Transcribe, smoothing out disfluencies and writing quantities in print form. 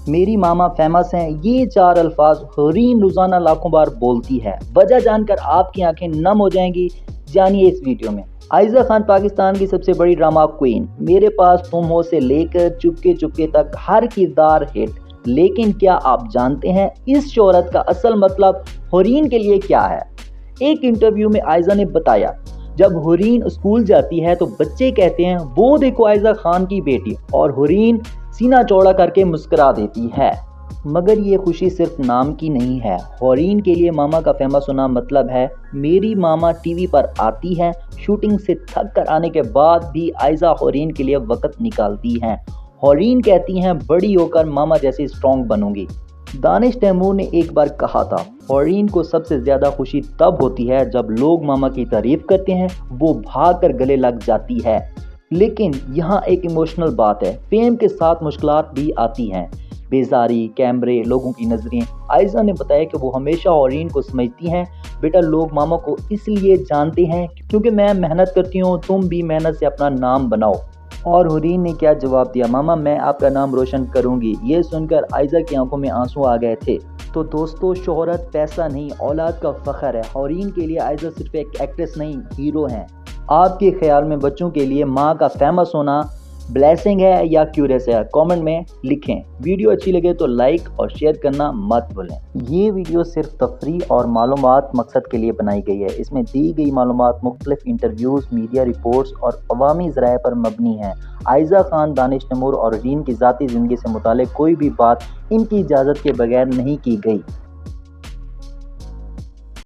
میری ماما فیمس ہیں، یہ 4 الفاظ حورین روزانہ لاکھوں بار بولتی ہے۔ وجہ جان کر آپ کی آنکھیں نم ہو جائیں گی، جانیے اس ویڈیو میں۔ عائزہ خان پاکستان کی سب سے بڑی ڈرامہ کوئین، میرے پاس تم ہو سے لے کر چپکے چپکے تک ہر کردار ہٹ۔ لیکن کیا آپ جانتے ہیں اس شہرت کا اصل مطلب حورین کے لیے کیا ہے؟ ایک انٹرویو میں عائزہ نے بتایا، جب حورین اسکول جاتی ہے تو بچے کہتے ہیں وہ دیکھو عائزہ خان کی بیٹی، اور حورین سینہ چوڑا کر کے مسکرا دیتی ہے۔ مگر یہ خوشی صرف نام کی نہیں ہے۔ حورین کے لیے ماما کا فیمس ہونا مطلب ہے میری ماما ٹی وی پر آتی ہے، شوٹنگ سے تھک کر آنے کے بعد بھی عائزہ حورین کے لیے وقت نکالتی ہیں۔ حورین کہتی ہیں بڑی ہو کر ماما جیسی سٹرونگ بنوں گی۔ دانش تیمور نے ایک بار کہا تھا، حورین کو سب سے زیادہ خوشی تب ہوتی ہے جب لوگ ماما کی تعریف کرتے ہیں، وہ بھاگ کر گلے لگ جاتی ہے۔ لیکن یہاں ایک ایموشنل بات ہے، فیم کے ساتھ مشکلات بھی آتی ہیں، بیزاری، کیمرے، لوگوں کی نظریں۔ عائزہ نے بتایا کہ وہ ہمیشہ حورین کو سمجھتی ہیں، بیٹا لوگ ماما کو اس لیے جانتے ہیں کیونکہ میں محنت کرتی ہوں، تم بھی محنت سے اپنا نام بناؤ۔ اور حورین نے کیا جواب دیا، ماما میں آپ کا نام روشن کروں گی۔ یہ سن کر عائزہ کی آنکھوں میں آنسو آ گئے تھے۔ تو دوستو، شہرت پیسہ نہیں، اولاد کا فخر ہے۔ حورین کے لیے عائزہ صرف ایک ایکٹریس نہیں، ہیرو ہیں۔ آپ کے خیال میں بچوں کے لیے ماں کا فیمس ہونا بلیسنگ ہے یا کیورس ہے؟ کامنٹ میں لکھیں۔ ویڈیو اچھی لگے تو لائک اور شیئر کرنا مت بھولیں۔ یہ ویڈیو صرف تفریح اور معلومات مقصد کے لیے بنائی گئی ہے۔ اس میں دی گئی معلومات مختلف انٹرویوز، میڈیا رپورٹس اور عوامی ذرائع پر مبنی ہیں۔ عائزہ خان، دانش تیمور اور حورین کی ذاتی زندگی سے متعلق کوئی بھی بات ان کی اجازت کے بغیر نہیں کی گئی۔